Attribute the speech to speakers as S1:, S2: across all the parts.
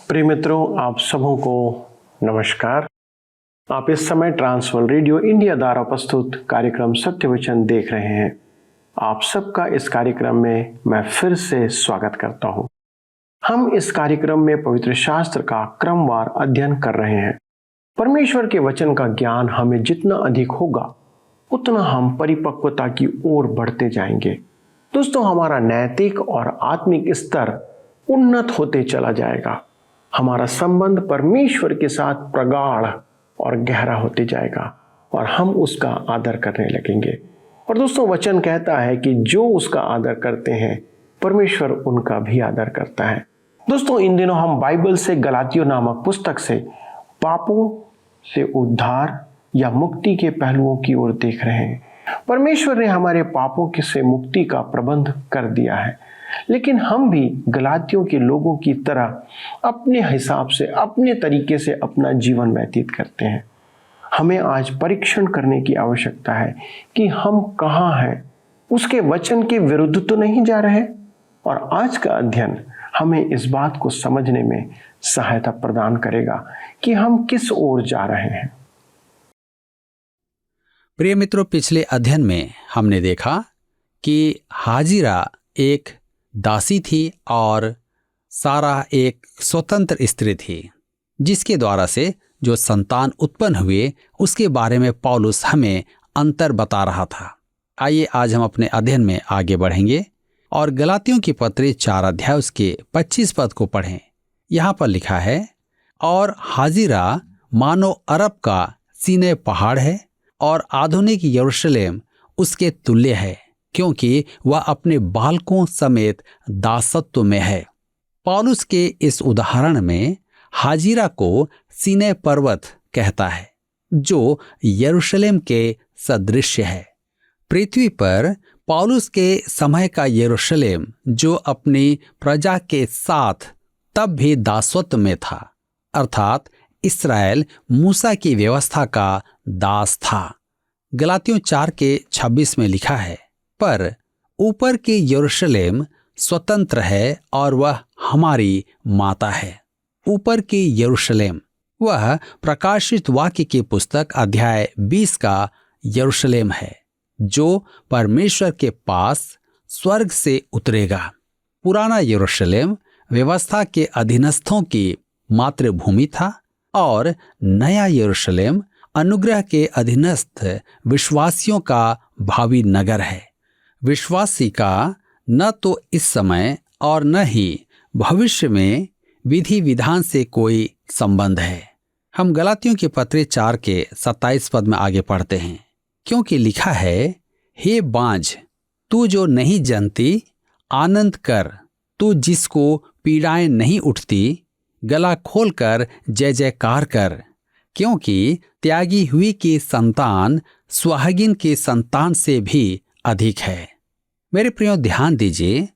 S1: प्रिय मित्रों, आप सबों को नमस्कार। आप इस समय ट्रांसवर्ल्ड रेडियो इंडिया द्वारा प्रस्तुत कार्यक्रम सत्य वचन देख रहे हैं। आप सबका इस कार्यक्रम में मैं फिर से स्वागत करता हूं। हम इस कार्यक्रम में पवित्र शास्त्र का क्रमवार अध्ययन कर रहे हैं। परमेश्वर के वचन का ज्ञान हमें जितना अधिक होगा उतना हम परिपक्वता की ओर बढ़ते जाएंगे। दोस्तों, हमारा नैतिक और आत्मिक स्तर उन्नत होते चला जाएगा। हमारा संबंध परमेश्वर के साथ प्रगाढ़ और गहरा होते जाएगा और हम उसका आदर करने लगेंगे। और दोस्तों, वचन कहता है कि जो उसका आदर करते हैं परमेश्वर उनका भी आदर करता है। दोस्तों, इन दिनों हम बाइबल से गलातियों नामक पुस्तक से पापों से उद्धार या मुक्ति के पहलुओं की ओर देख रहे हैं। परमेश्वर ने हमारे पापों से मुक्ति का प्रबंध कर दिया है, लेकिन हम भी गलातियों के लोगों की तरह अपने हिसाब से, अपने तरीके से अपना जीवन व्यतीत करते हैं। हमें आज परीक्षण करने की आवश्यकता है कि हम कहाँ हैं, उसके वचन के विरुद्ध तो नहीं जा रहे। और आज का अध्ययन हमें इस बात को समझने में सहायता प्रदान करेगा कि हम किस ओर जा रहे हैं।
S2: प्रिय मित्रों, पिछले अध्ययन में हमने देखा कि हाजिरा एक दासी थी और सारा एक स्वतंत्र स्त्री थी, जिसके द्वारा से जो संतान उत्पन्न हुए उसके बारे में पौलुस हमें अंतर बता रहा था। आइए आज हम अपने अध्ययन में आगे बढ़ेंगे और गलातियों की पत्री 4 अध्याय उसके 25 पद को पढ़ें। यहाँ पर लिखा है, और हाजिरा मानो अरब का सीने पहाड़ है और आधुनिक यरूशलेम उसके तुल्य है, क्योंकि वह अपने बालकों समेत दासत्व में है। पौलुस के इस उदाहरण में हाजिरा को सीनै पर्वत कहता है, जो यरूशलेम के सदृश है। पृथ्वी पर पौलुस के समय का यरूशलेम, जो अपनी प्रजा के साथ तब भी दासत्व में था, अर्थात इस्राएल मूसा की व्यवस्था का दास था। गलातियों 4:26 में लिखा है, पर ऊपर की यरूशलेम स्वतंत्र है और वह हमारी माता है। ऊपर की यरूशलेम वह प्रकाशित वाक्य की पुस्तक अध्याय 20 का यरूशलेम है, जो परमेश्वर के पास स्वर्ग से उतरेगा। पुराना यरूशलेम व्यवस्था के अधीनस्थों की मातृभूमि था और नया यरूशलेम अनुग्रह के अधीनस्थ विश्वासियों का भावी नगर है। विश्वासी का न तो इस समय और न ही भविष्य में विधि विधान से कोई संबंध है। हम गलातियों की पत्री 4:27 पद में आगे पढ़ते हैं, क्योंकि लिखा है, हे बाँझ, तू जो नहीं जानती आनंद कर, तू जिसको पीड़ाएं नहीं उठती, गला खोलकर जय जयकार कर, क्योंकि त्यागी हुई की संतान सुहागिन की संतान से भी अधिक है। मेरे प्रियो, ध्यान दीजिए,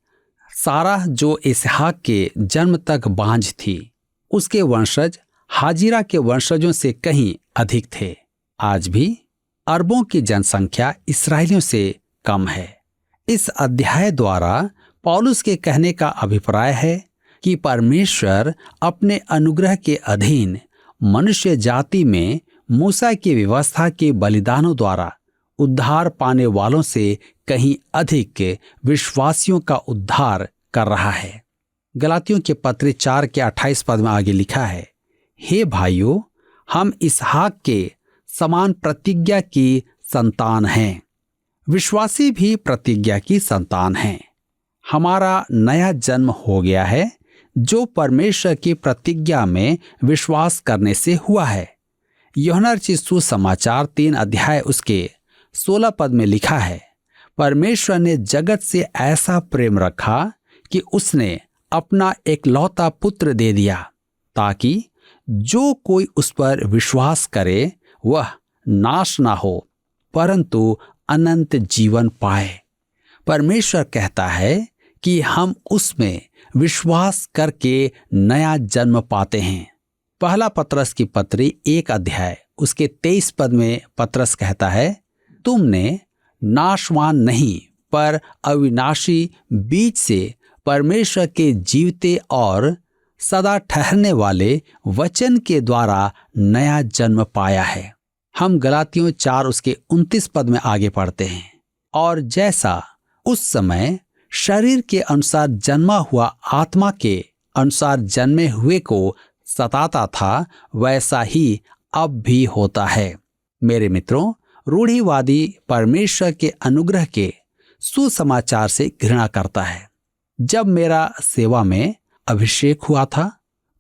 S2: सारा जो इसहाक के जन्म तक बाँझ थी, उसके वंशज हाजिरा के वंशजों से कहीं अधिक थे। आज भी अरबों की जनसंख्या इस्राएलियों से कम है। इस अध्याय द्वारा पौलुस के कहने का अभिप्राय है कि परमेश्वर अपने अनुग्रह के अधीन मनुष्य जाति में मूसा की व्यवस्था के बलिदानों द्वारा उद्धार पाने वालों से कहीं अधिक विश्वासियों का उद्धार कर रहा है। गलातियों के पत्र 4:28 पद में आगे लिखा है, हे भाइयों, हम इसहाक के समान प्रतिज्ञा की संतान हैं। विश्वासी भी प्रतिज्ञा की संतान हैं। हमारा नया जन्म हो गया है, जो परमेश्वर की प्रतिज्ञा में विश्वास करने से हुआ है। यूहन्ना रचित सुसमाचार 3 अध्याय उसके 16 पद में लिखा है, परमेश्वर ने जगत से ऐसा प्रेम रखा कि उसने अपना एकलौता पुत्र दे दिया, ताकि जो कोई उस पर विश्वास करे वह नाश ना हो, परंतु अनंत जीवन पाए। परमेश्वर कहता है कि हम उसमें विश्वास करके नया जन्म पाते हैं। पहला पतरस की पत्री 1 अध्याय उसके 23 पद में पतरस कहता है, तुमने नाशवान नहीं पर अविनाशी बीज से परमेश्वर के जीवते और सदा ठहरने वाले वचन के द्वारा नया जन्म पाया है। हम गलातियों 4 उसके 29 पद में आगे पढ़ते हैं, और जैसा उस समय शरीर के अनुसार जन्मा हुआ आत्मा के अनुसार जन्मे हुए को सताता था, वैसा ही अब भी होता है। मेरे मित्रों, रूढ़िवादी परमेश्वर के अनुग्रह के सुसमाचार से घृणा करता है। जब मेरा सेवा में अभिषेक हुआ था,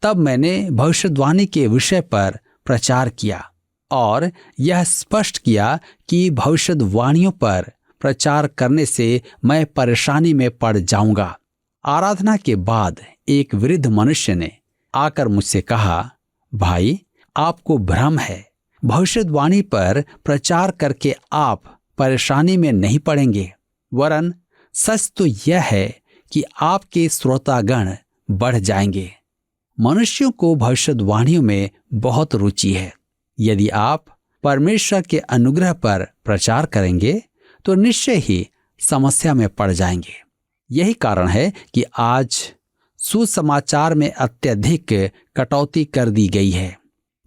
S2: तब मैंने भविष्यवाणी के विषय पर प्रचार किया और यह स्पष्ट किया कि भविष्यवाणियों पर प्रचार करने से मैं परेशानी में पड़ जाऊंगा। आराधना के बाद एक वृद्ध मनुष्य ने आकर मुझसे कहा, भाई, आपको भ्रम है। भविष्यवाणी पर प्रचार करके आप परेशानी में नहीं पड़ेंगे, वरन सच तो यह है कि आपके श्रोतागण बढ़ जाएंगे। मनुष्यों को भविष्यवाणियों में बहुत रुचि है। यदि आप परमेश्वर के अनुग्रह पर प्रचार करेंगे तो निश्चय ही समस्या में पड़ जाएंगे। यही कारण है कि आज सुसमाचार में अत्यधिक कटौती कर दी गई है।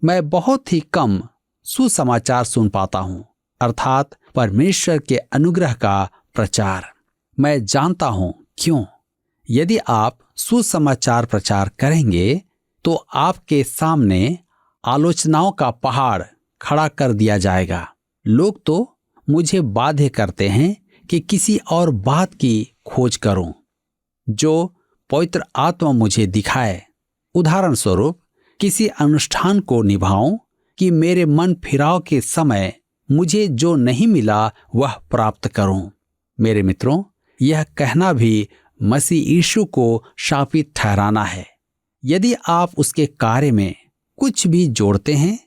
S2: मैं बहुत ही कम सुसमाचार सुन पाता हूं, अर्थात परमेश्वर के अनुग्रह का प्रचार। मैं जानता हूं क्यों। यदि आप सुसमाचार प्रचार करेंगे तो आपके सामने आलोचनाओं का पहाड़ खड़ा कर दिया जाएगा। लोग तो मुझे बाध्य करते हैं कि किसी और बात की खोज करूं जो पवित्र आत्मा मुझे दिखाए। उदाहरण स्वरूप, किसी अनुष्ठान को निभाऊं कि मेरे मन फिराव के समय मुझे जो नहीं मिला वह प्राप्त करूं। मेरे मित्रों, यह कहना भी मसीह यीशु को शापित ठहराना है। यदि आप उसके कार्य में कुछ भी जोड़ते हैं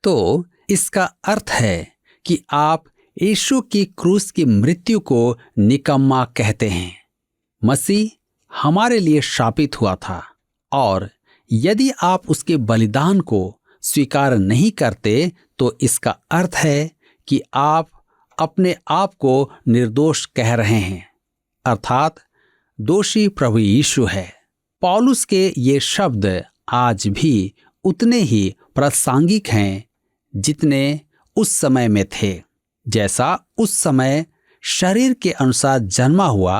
S2: तो इसका अर्थ है कि आप यीशु की क्रूस की मृत्यु को निकम्मा कहते हैं। मसीह हमारे लिए शापित हुआ था, और यदि आप उसके बलिदान को स्वीकार नहीं करते तो इसका अर्थ है कि आप अपने आप को निर्दोष कह रहे हैं, अर्थात दोषी प्रभु यीशु है। पौलुस के ये शब्द आज भी उतने ही प्रासंगिक हैं जितने उस समय में थे। जैसा उस समय शरीर के अनुसार जन्मा हुआ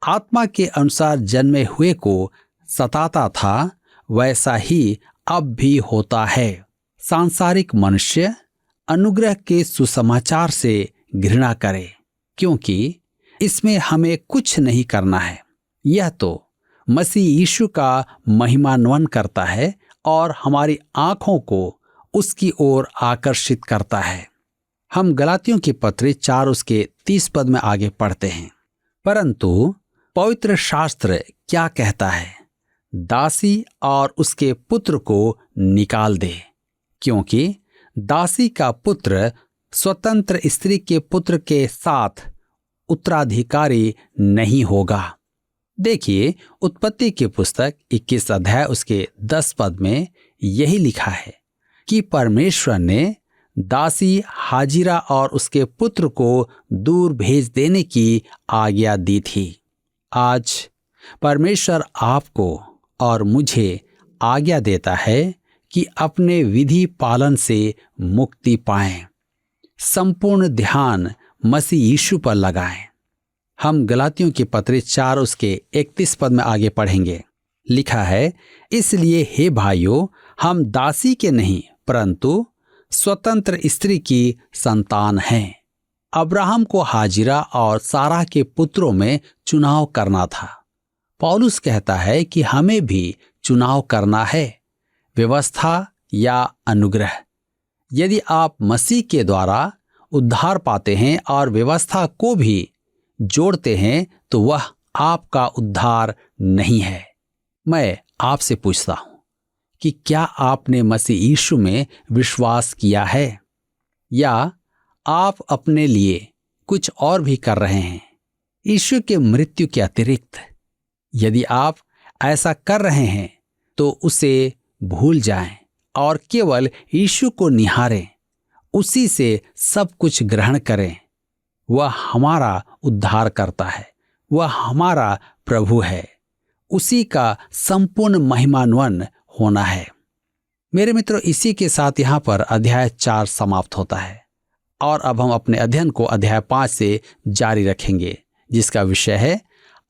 S2: आत्मा के अनुसार जन्मे हुए को सताता था, वैसा ही अब भी होता है। सांसारिक मनुष्य अनुग्रह के सुसमाचार से घृणा करे, क्योंकि इसमें हमें कुछ नहीं करना है। यह तो मसीह यीशु का महिमान्वन करता है और हमारी आंखों को उसकी ओर आकर्षित करता है। हम गलातियों की पत्री 4 उसके 30 पद में आगे पढ़ते हैं, परंतु पवित्र शास्त्र क्या कहता है? दासी और उसके पुत्र को निकाल दे, क्योंकि दासी का पुत्र स्वतंत्र स्त्री के पुत्र के साथ उत्तराधिकारी नहीं होगा। देखिए, उत्पत्ति की पुस्तक 21 अध्याय उसके 10 पद में यही लिखा है कि परमेश्वर ने दासी हाजिरा और उसके पुत्र को दूर भेज देने की आज्ञा दी थी। आज परमेश्वर आपको और मुझे आज्ञा देता है कि अपने विधि पालन से मुक्ति पाएं। संपूर्ण ध्यान मसीह यीशु पर लगाएं। हम गलातियों की पत्री 4 उसके 31 पद में आगे पढ़ेंगे। लिखा है, इसलिए हे भाइयों, हम दासी के नहीं परंतु स्वतंत्र स्त्री की संतान हैं। अब्राहम को हाजिरा और सारा के पुत्रों में चुनाव करना था। पौलुस कहता है कि हमें भी चुनाव करना है, व्यवस्था या अनुग्रह। यदि आप मसीह के द्वारा उद्धार पाते हैं और व्यवस्था को भी जोड़ते हैं तो वह आपका उद्धार नहीं है। मैं आपसे पूछता हूं कि क्या आपने मसीह यीशु में विश्वास किया है, या आप अपने लिए कुछ और भी कर रहे हैं यीशु के मृत्यु के अतिरिक्त? यदि आप ऐसा कर रहे हैं तो उसे भूल जाएं और केवल यीशु को निहारें, उसी से सब कुछ ग्रहण करें। वह हमारा उद्धार करता है, वह हमारा प्रभु है। उसी का संपूर्ण महिमान्वित होना है। मेरे मित्रों, इसी के साथ यहाँ पर अध्याय 4 समाप्त होता है और अब हम अपने अध्ययन को अध्याय 5 से जारी रखेंगे, जिसका विषय है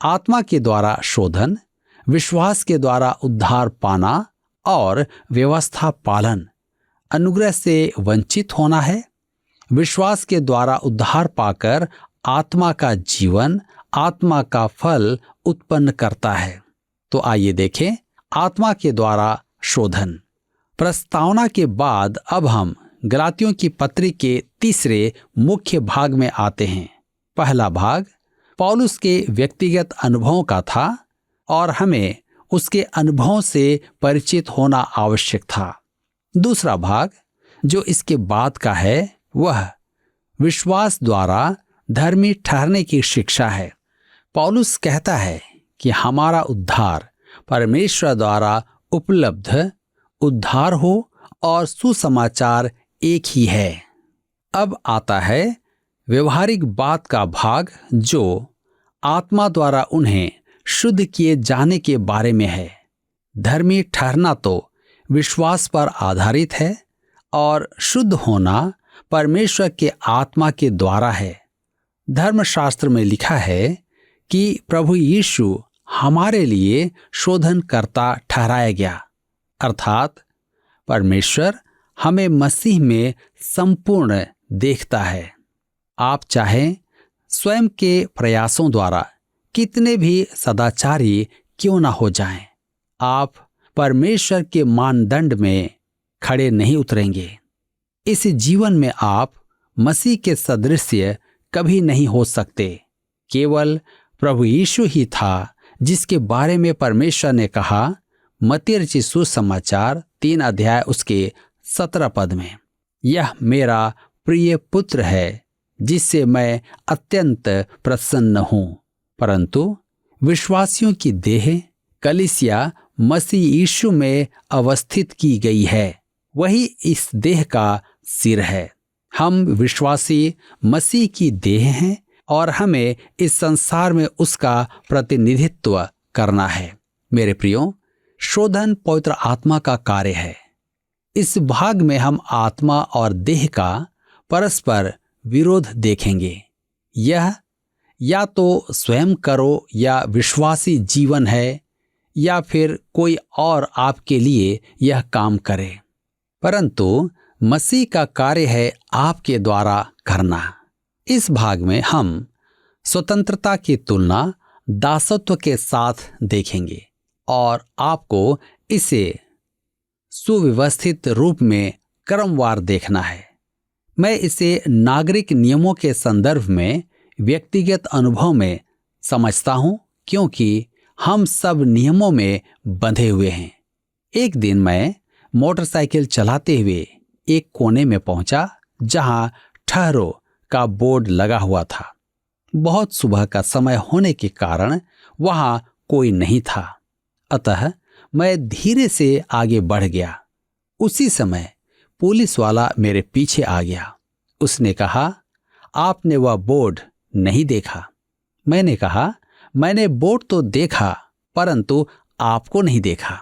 S2: आत्मा के द्वारा शोधन, विश्वास के द्वारा उद्धार पाना और व्यवस्था पालन। अनुग्रह से वंचित होना है, विश्वास के द्वारा उद्धार पाकर आत्मा का जीवन, आत्मा का फल उत्पन्न करता है। तो आइए देखें आत्मा के द्वारा शोधन। प्रस्तावना के बाद अब हम गलातियों की पत्री के तीसरे मुख्य भाग में आते हैं। पहला भाग पौलुस के व्यक्तिगत अनुभवों का था और हमें उसके अनुभवों से परिचित होना आवश्यक था। दूसरा भाग जो इसके बाद का है वह विश्वास द्वारा धर्मी ठहरने की शिक्षा है। पौलुस कहता है कि हमारा उद्धार परमेश्वर द्वारा उपलब्ध उद्धार हो और सुसमाचार एक ही है। अब आता है व्यवहारिक बात का भाग जो आत्मा द्वारा उन्हें शुद्ध किए जाने के बारे में है। धर्मी ठहरना तो विश्वास पर आधारित है और शुद्ध होना परमेश्वर के आत्मा के द्वारा है। धर्मशास्त्र में लिखा है कि प्रभु यीशु हमारे लिए शोधनकर्ता ठहराया गया, अर्थात परमेश्वर हमें मसीह में संपूर्ण देखता है। आप चाहें स्वयं के प्रयासों द्वारा कितने भी सदाचारी क्यों ना हो जाएं, आप परमेश्वर के मानदंड में खड़े नहीं उतरेंगे। इस जीवन में आप मसीह के सदृश्य कभी नहीं हो सकते। केवल प्रभु यीशु ही था जिसके बारे में परमेश्वर ने कहा मत्ती रचित सुसमाचार 3 अध्याय उसके 17 पद में, यह मेरा प्रिय पुत्र है जिससे मैं अत्यंत प्रसन्न हूं। परंतु विश्वासियों की देह कलीसिया मसीह यीशु में अवस्थित की गई है, वही इस देह का सिर है। हम विश्वासी मसीह की देह हैं और हमें इस संसार में उसका प्रतिनिधित्व करना है। मेरे प्रियो, शोधन पवित्र आत्मा का कार्य है। इस भाग में हम आत्मा और देह का परस्पर विरोध देखेंगे। यह या तो स्वयं करो या विश्वासी जीवन है, या फिर कोई और आपके लिए यह काम करे, परंतु मसीह का कार्य है आपके द्वारा करना। इस भाग में हम स्वतंत्रता की तुलना दासत्व के साथ देखेंगे और आपको इसे सुव्यवस्थित रूप में क्रमवार देखना है। मैं इसे नागरिक नियमों के संदर्भ में व्यक्तिगत अनुभव में समझता हूं, क्योंकि हम सब नियमों में बंधे हुए हैं। एक दिन मैं मोटरसाइकिल चलाते हुए एक कोने में पहुंचा जहां ठहरो का बोर्ड लगा हुआ था। बहुत सुबह का समय होने के कारण वहां कोई नहीं था, अतः मैं धीरे से आगे बढ़ गया। उसी समय पुलिस वाला मेरे पीछे आ गया। उसने कहा, आपने वह बोर्ड नहीं देखा? मैंने कहा, मैंने बोर्ड तो देखा परंतु आपको नहीं देखा।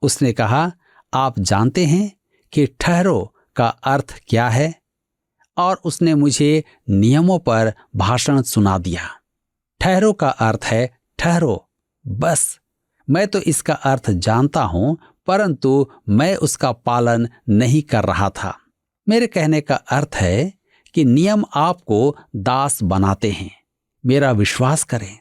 S2: उसने कहा, आप जानते हैं कि ठहरो का अर्थ क्या है? और उसने मुझे नियमों पर भाषण सुना दिया। ठहरो का अर्थ है ठहरो, बस। मैं तो इसका अर्थ जानता हूं, परंतु मैं उसका पालन नहीं कर रहा था। मेरे कहने का अर्थ है कि नियम आपको दास बनाते हैं। मेरा विश्वास करें,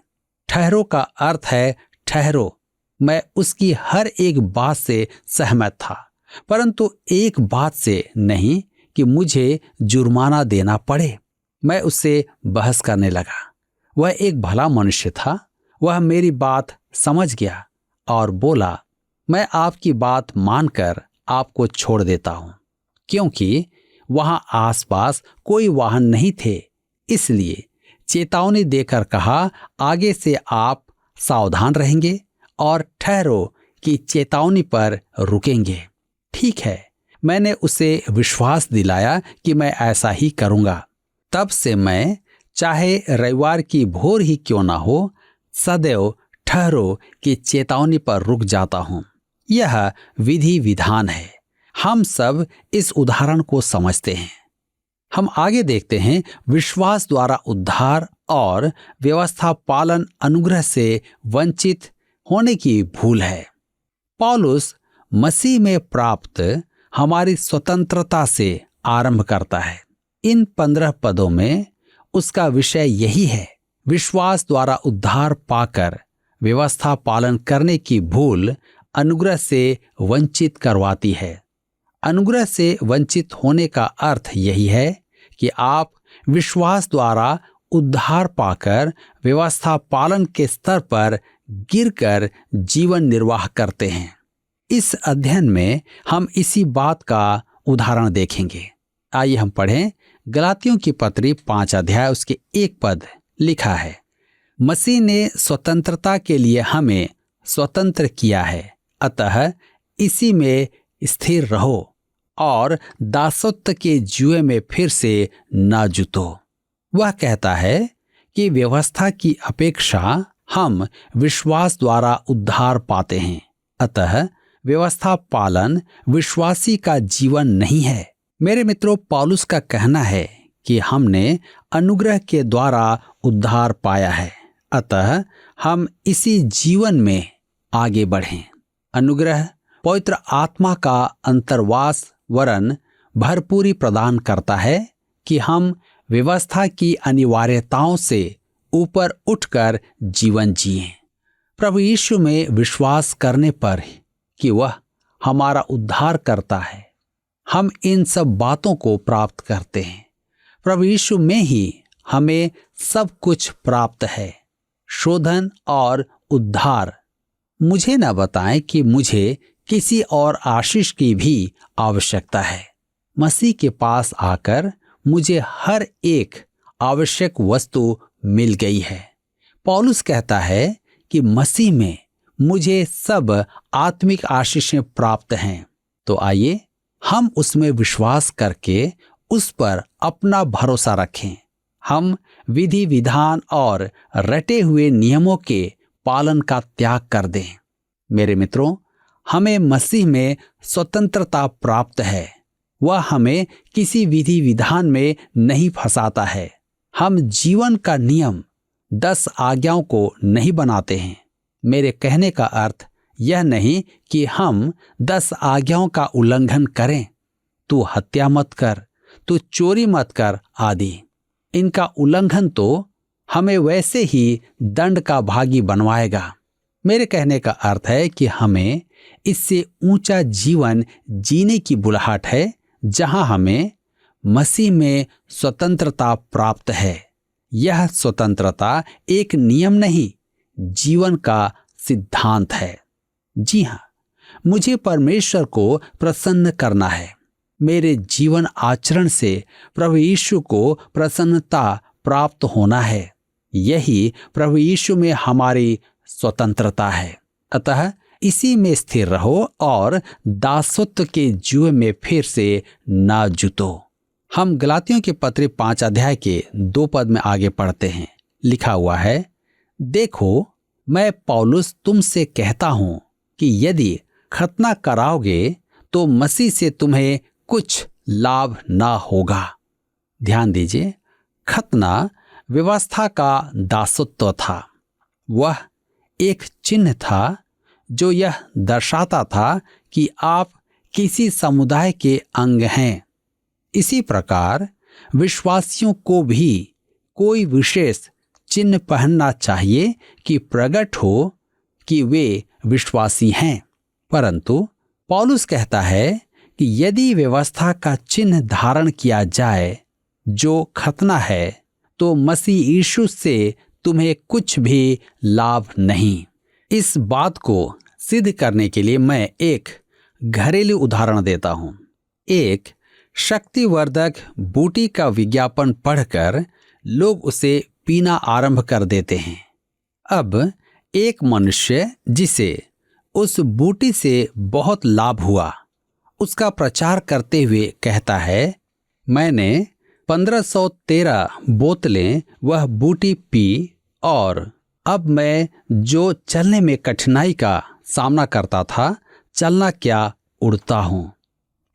S2: ठहरो का अर्थ है ठहरो। मैं उसकी हर एक बात से सहमत था, परंतु एक बात से नहीं कि मुझे जुर्माना देना पड़े। मैं उससे बहस करने लगा। वह एक भला मनुष्य था। वह मेरी बात समझ गया और बोला, मैं आपकी बात मानकर आपको छोड़ देता हूं, क्योंकि वहां आसपास कोई वाहन नहीं थे। इसलिए चेतावनी देकर कहा, आगे से आप सावधान रहेंगे और ठहरो की चेतावनी पर रुकेंगे। ठीक है, मैंने उसे विश्वास दिलाया कि मैं ऐसा ही करूंगा। तब से मैं, चाहे रविवार की भोर ही क्यों ना हो, सदैव ठहरो की चेतावनी पर रुक जाता हूं। यह विधि विधान है। हम सब इस उदाहरण को समझते हैं। हम आगे देखते हैं, विश्वास द्वारा उद्धार और व्यवस्था पालन अनुग्रह से वंचित होने की भूल है। पौलुस मसीह में प्राप्त हमारी स्वतंत्रता से आरंभ करता है। इन 15 पदों में उसका विषय यही है। विश्वास द्वारा उद्धार पाकर व्यवस्था पालन करने की भूल अनुग्रह से वंचित करवाती है। अनुग्रह से वंचित होने का अर्थ यही है कि आप विश्वास द्वारा उद्धार पाकर व्यवस्था पालन के स्तर पर गिरकर जीवन निर्वाह करते हैं। इस अध्ययन में हम इसी बात का उदाहरण देखेंगे। आइए हम पढ़ें गलातियों की पत्री 5 अध्याय उसके 1 पद। लिखा है, मसीह ने स्वतंत्रता के लिए हमें स्वतंत्र किया है, अतः इसी में स्थिर रहो और दासत्व के जुए में फिर से न जुतो। वह कहता है कि व्यवस्था की अपेक्षा हम विश्वास द्वारा उद्धार पाते हैं, अतः व्यवस्था पालन विश्वासी का जीवन नहीं है। मेरे मित्रों, पौलुस का कहना है कि हमने अनुग्रह के द्वारा उद्धार पाया है, अतः हम इसी जीवन में आगे बढ़ें। अनुग्रह पवित्र आत्मा का अंतर्वास वरन भरपूरी प्रदान करता है कि हम व्यवस्था की अनिवार्यताओं से ऊपर उठकर जीवन जिएं। प्रभु यीशु में विश्वास करने पर कि वह हमारा उद्धार करता है, हम इन सब बातों को प्राप्त करते हैं। प्रभु यीशु में ही हमें सब कुछ प्राप्त है, शोधन और उद्धार। मुझे न बताएं कि मुझे किसी और आशीष की भी आवश्यकता है। मसीह के पास आकर मुझे हर एक आवश्यक वस्तु मिल गई है। पौलुस कहता है कि मसीह में मुझे सब आत्मिक आशीषें प्राप्त हैं। तो आइए हम उसमें विश्वास करके उस पर अपना भरोसा रखें। हम विधि विधान और रटे हुए नियमों के पालन का त्याग कर दें। मेरे मित्रों, हमें मसीह में स्वतंत्रता प्राप्त है। वह हमें किसी विधि विधान में नहीं फंसाता है। हम जीवन का नियम 10 आज्ञाओं को नहीं बनाते हैं। मेरे कहने का अर्थ यह नहीं कि हम 10 आज्ञाओं का उल्लंघन करें। तू हत्या मत कर, तू चोरी मत कर आदि। इनका उल्लंघन तो हमें वैसे ही दंड का भागी बनवाएगा। मेरे कहने का अर्थ है कि हमें इससे ऊंचा जीवन जीने की बुलाहट है, जहां हमें मसीह में स्वतंत्रता प्राप्त है। यह स्वतंत्रता एक नियम नहीं, जीवन का सिद्धांत है। जी हां, मुझे परमेश्वर को प्रसन्न करना है। मेरे जीवन आचरण से प्रभु यीशु को प्रसन्नता प्राप्त होना है। यही प्रभु यीशु में हमारी स्वतंत्रता है। अतः इसी में स्थिर रहो और दासत्व के जुए में फिर से ना जुतो। हम गलातियों के पत्र 5 अध्याय के 2 पद में आगे पढ़ते हैं। लिखा हुआ है, देखो मैं पौलुस तुमसे कहता हूं कि यदि खतना कराओगे तो मसीह से तुम्हें कुछ लाभ ना होगा। ध्यान दीजिए, खतना व्यवस्था का दासत्व था। वह एक चिन्ह था जो यह दर्शाता था कि आप किसी समुदाय के अंग हैं। इसी प्रकार विश्वासियों को भी कोई विशेष चिन्ह पहनना चाहिए कि प्रकट हो कि वे विश्वासी हैं। परंतु पौलुस कहता है कि यदि व्यवस्था का चिन्ह धारण किया जाए जो खतना है, तो मसीह यीशु से तुम्हें कुछ भी लाभ नहीं। इस बात को सिद्ध करने के लिए मैं एक घरेलू उदाहरण देता हूं। एक शक्तिवर्धक बूटी का विज्ञापन पढ़कर लोग उसे पीना आरंभ कर देते हैं। अब एक मनुष्य जिसे उस बूटी से बहुत लाभ हुआ, उसका प्रचार करते हुए कहता है, मैंने 1513 बोतलें वह बूटी पी और अब मैं जो चलने में कठिनाई का सामना करता था, चलना क्या उड़ता हूँ।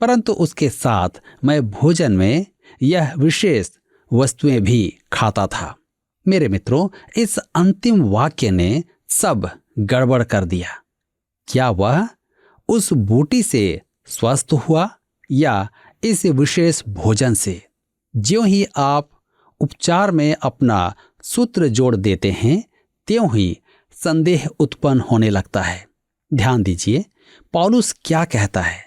S2: परंतु उसके साथ मैं भोजन में यह विशेष वस्तुएं भी खाता था। मेरे मित्रों, इस अंतिम वाक्य ने सब गड़बड़ कर दिया। क्या वह उस बूटी से स्वस्थ हुआ या इस विशेष भोजन से? ज्यों ही आप उपचार में अपना सूत्र जोड़ देते हैं, त्यों ही संदेह उत्पन्न होने लगता है। ध्यान दीजिए, पौलुस क्या कहता है?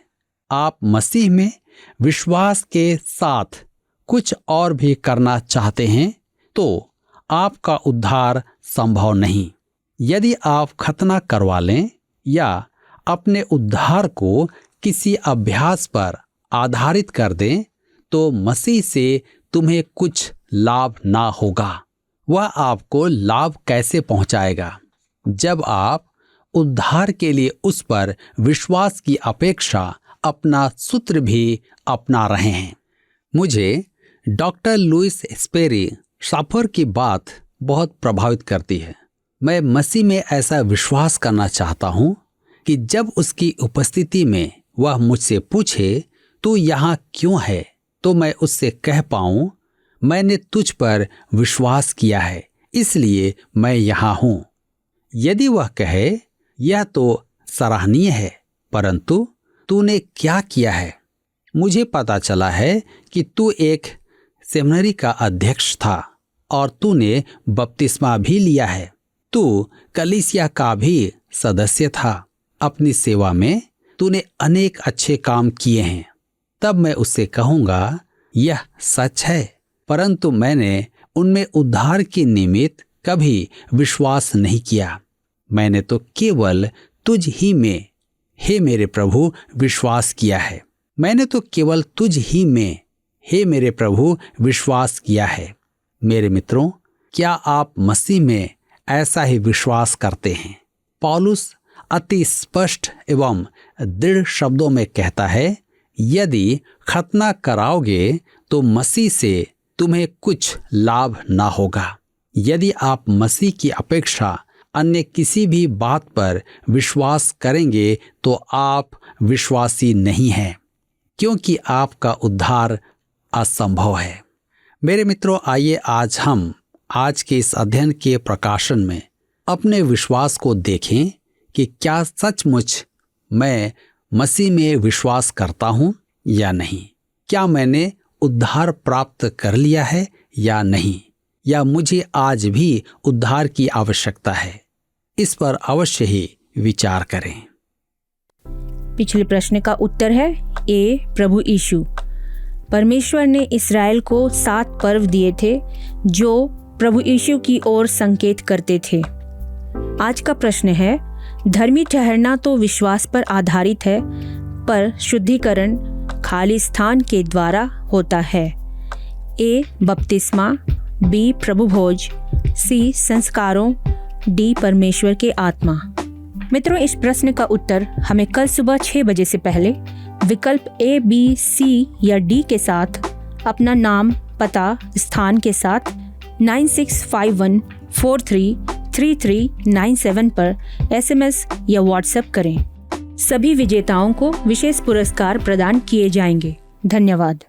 S2: आप मसीह में विश्वास के साथ कुछ और भी करना चाहते हैं तो आपका उद्धार संभव नहीं। यदि आप खतना करवा लें या अपने उद्धार को किसी अभ्यास पर आधारित कर दें तो मसीह से तुम्हें कुछ लाभ ना होगा। वह आपको लाभ कैसे पहुंचाएगा जब आप उद्धार के लिए उस पर विश्वास की अपेक्षा अपना सूत्र भी अपना रहे हैं। मुझे डॉक्टर लुइस स्पेरी शाफर की बात बहुत प्रभावित करती है। मैं मसीह में ऐसा विश्वास करना चाहता हूँ कि जब उसकी उपस्थिति में वह मुझसे पूछे तू यहाँ क्यों है, तो मैं उससे कह पाऊँ मैंने तुझ पर विश्वास किया है इसलिए मैं यहाँ हूँ। यदि वह कहे यह तो सराहनीय है, परंतु तूने क्या किया है? मुझे पता चला है कि तू एक सेमिनरी का अध्यक्ष था और तूने बपतिस्मा भी लिया है। तू कलीसिया का भी सदस्य था। अपनी सेवा में तूने अनेक अच्छे काम किए हैं। तब मैं उससे कहूँगा यह सच है, परंतु मैंने उनमें उद्धार के निमित्त कभी विश्वास नहीं किया। मैंने तो केवल तुझ ही में, हे मेरे प्रभु, विश्वास किया है। मैंने तो केवल तुझ ही में, हे मेरे प्रभु, विश्वास किया है। मेरे मित्रों, क्या आप मसीह में ऐसा ही विश्वास करते हैं? पौलुस अति स्पष्ट एवं दृढ़ शब्दों में कहता है, यदि खतना कराओगे तो मसीह से तुम्हें कुछ लाभ ना होगा। यदि आप मसीह की अपेक्षा अन्य किसी भी बात पर विश्वास करेंगे तो आप विश्वासी नहीं हैं, क्योंकि आपका उद्धार असंभव है। मेरे मित्रों, आइए आज हम आज के इस अध्ययन के प्रकाशन में अपने विश्वास को देखें कि क्या सचमुच मैं मसीह में विश्वास करता हूं या नहीं। क्या मैंने उद्धार प्राप्त कर लिया है या नहीं, या मुझे आज भी उद्धार की आवश्यकता है। इस पर अवश्य ही विचार करें।
S3: पिछले प्रश्न का उत्तर है ए, प्रभु यीशु। परमेश्वर ने इस्राएल को 7 पर्व दिए थे जो प्रभु यीशु की ओर संकेत करते थे। आज का प्रश्न है, धर्मी ठहरना तो विश्वास पर आधारित है, पर शुद्धिकरण खाली स्थान के द्वारा होता है। ए, बपतिस्मा, बी, प्रभु भोज, सी, संस्कारों, डी, परमेश्वर के आत्मा। मित्रों, इस प्रश्न का उत्तर हमें कल सुबह 6 बजे से पहले विकल्प ए, बी, सी या डी के साथ अपना नाम, पता, स्थान के साथ 9651433397 पर SMS या WhatsApp करें। सभी विजेताओं को विशेष पुरस्कार प्रदान किए जाएंगे। धन्यवाद।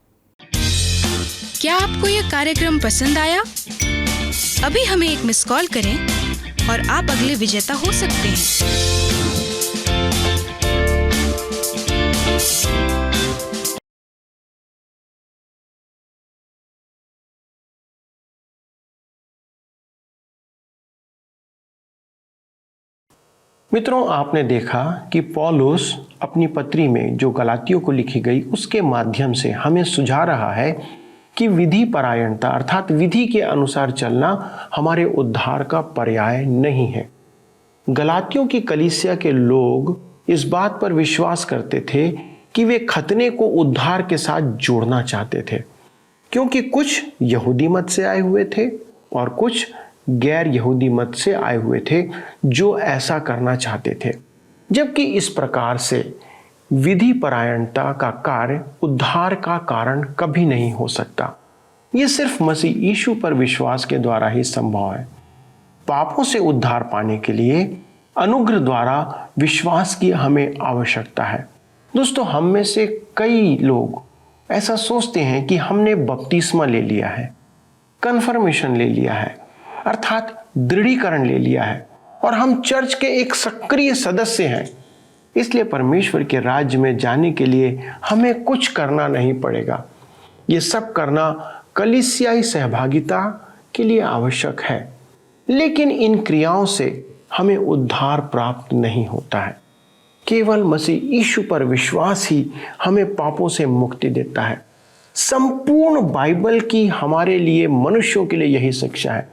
S4: क्या आपको यह कार्यक्रम पसंद आया? अभी हमें एक मिस कॉल करें और आप अगले विजेता हो सकते हैं।
S1: मित्रों, आपने देखा कि पौलुस अपनी पत्री में जो गलातियों को लिखी गई उसके माध्यम से हमें सुझा रहा है कि विधि परायणता अर्थात विधि के अनुसार चलना हमारे उद्धार का पर्याय नहीं है। गलातियों की कलीसिया के लोग इस बात पर विश्वास करते थे कि वे खतने को उद्धार के साथ जोड़ना चाहते थे, क्योंकि कुछ यहूदी मत से आए हुए थे और कुछ गैर यहूदी मत से आए हुए थे जो ऐसा करना चाहते थे। जबकि इस प्रकार से विधि परायणता का कार्य उद्धार का कारण कभी नहीं हो सकता। यह सिर्फ मसीह यीशु पर विश्वास के द्वारा ही संभव है। पापों से उद्धार पाने के लिए अनुग्रह द्वारा विश्वास की हमें आवश्यकता है। दोस्तों, हम में से कई लोग ऐसा सोचते हैं कि हमने बपतिस्मा ले लिया है, कन्फर्मेशन ले लिया है, अर्थात दृढ़ीकरण ले लिया है और हम चर्च के एक सक्रिय सदस्य हैं, इसलिए परमेश्वर के राज्य में जाने के लिए हमें कुछ करना नहीं पड़ेगा। ये सब करना कलीसियाई सहभागिता के लिए आवश्यक है, लेकिन इन क्रियाओं से हमें उद्धार प्राप्त नहीं होता है। केवल मसीह यीशु पर विश्वास ही हमें पापों से मुक्ति देता है। संपूर्ण बाइबल की हमारे लिए, मनुष्यों के लिए यही शिक्षा है।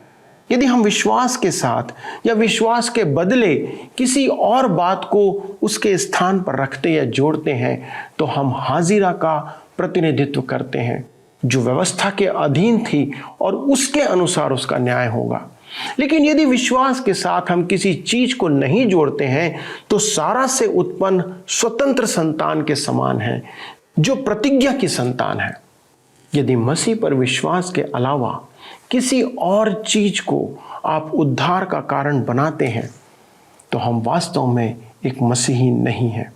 S1: यदि हम विश्वास के साथ या विश्वास के बदले किसी और बात को उसके स्थान पर रखते या जोड़ते हैं तो हम हाजिरा का प्रतिनिधित्व करते हैं, जो व्यवस्था के अधीन थी और उसके अनुसार उसका न्याय होगा। लेकिन यदि विश्वास के साथ हम किसी चीज को नहीं जोड़ते हैं तो सारा से उत्पन्न स्वतंत्र संतान के समान है, जो प्रतिज्ञा की संतान है। यदि मसीह पर विश्वास के अलावा किसी और चीज को आप उद्धार का कारण बनाते हैं तो हम वास्तव में एक मसीही नहीं हैं।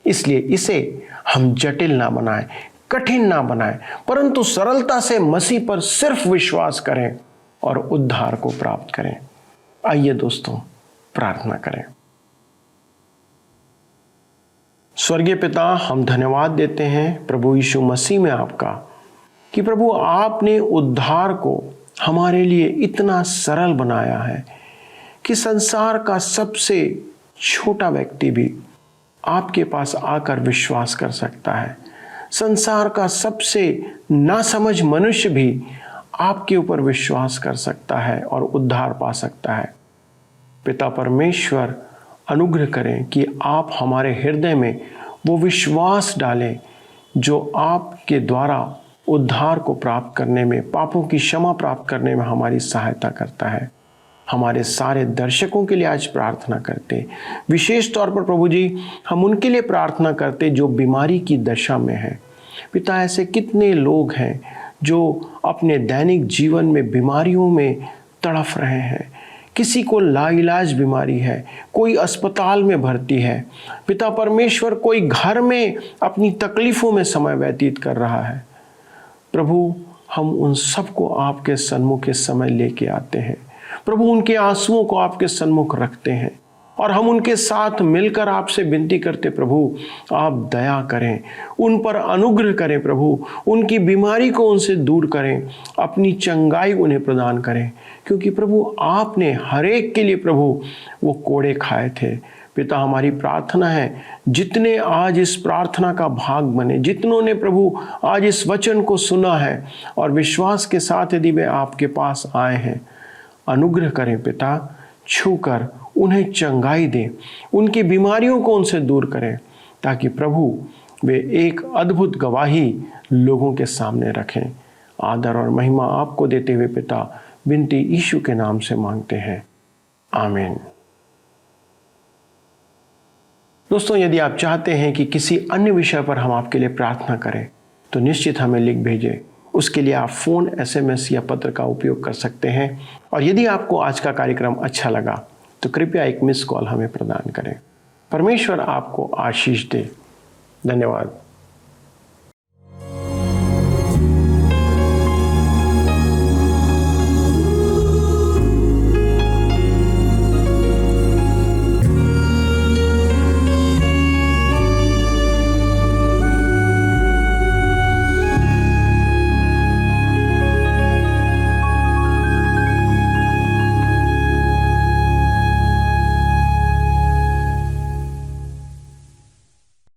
S1: इसलिए इसे हम जटिल ना बनाएं, कठिन ना बनाएं, परंतु सरलता से मसीह पर सिर्फ विश्वास करें और उद्धार को प्राप्त करें। आइए दोस्तों, प्रार्थना करें। स्वर्गीय पिता, हम धन्यवाद देते हैं प्रभु यीशु मसीह में आपका कि प्रभु आपने उद्धार को हमारे लिए इतना सरल बनाया है कि संसार का सबसे छोटा व्यक्ति भी आपके पास आकर विश्वास कर सकता है। संसार का सबसे नासमझ मनुष्य भी आपके ऊपर विश्वास कर सकता है और उद्धार पा सकता है। पिता परमेश्वर, अनुग्रह करें कि आप हमारे हृदय में वो विश्वास डालें जो आपके द्वारा उद्धार को प्राप्त करने में, पापों की क्षमा प्राप्त करने में हमारी सहायता करता है। हमारे सारे दर्शकों के लिए आज प्रार्थना करते, विशेष तौर पर प्रभु जी हम उनके लिए प्रार्थना करते जो बीमारी की दशा में हैं। पिता, ऐसे कितने लोग हैं जो अपने दैनिक जीवन में बीमारियों में तड़फ रहे हैं। किसी को लाइलाज बीमारी है, कोई अस्पताल में भर्ती है। पिता परमेश्वर, कोई घर में अपनी तकलीफ़ों में समय व्यतीत कर रहा है। प्रभु, हम उन सबको आपके सन्मुख इस समय लेके आते हैं। प्रभु, उनके आंसुओं को आपके सन्मुख रखते हैं और हम उनके साथ मिलकर आपसे विनती करते, प्रभु आप दया करें, उन पर अनुग्रह करें। प्रभु, उनकी बीमारी को उनसे दूर करें, अपनी चंगाई उन्हें प्रदान करें, क्योंकि प्रभु आपने हर एक के लिए प्रभु वो कोड़े खाए थे। पिता, हमारी प्रार्थना है जितने आज इस प्रार्थना का भाग बने, जितनों ने प्रभु आज इस वचन को सुना है और विश्वास के साथ यदि वे आपके पास आए हैं, अनुग्रह करें पिता, छूकर उन्हें चंगाई दें, उनकी बीमारियों को उनसे दूर करें, ताकि प्रभु वे एक अद्भुत गवाही लोगों के सामने रखें। आदर और महिमा आपको देते हुए पिता विनती यीशु के नाम से मांगते हैं, आमीन। दोस्तों, यदि आप चाहते हैं कि किसी अन्य विषय पर हम आपके लिए प्रार्थना करें तो निश्चित हमें लिख भेजें। उसके लिए आप फ़ोन, SMS या पत्र का उपयोग कर सकते हैं। और यदि आपको आज का कार्यक्रम अच्छा लगा तो कृपया एक मिस कॉल हमें प्रदान करें। परमेश्वर आपको आशीष दे। धन्यवाद।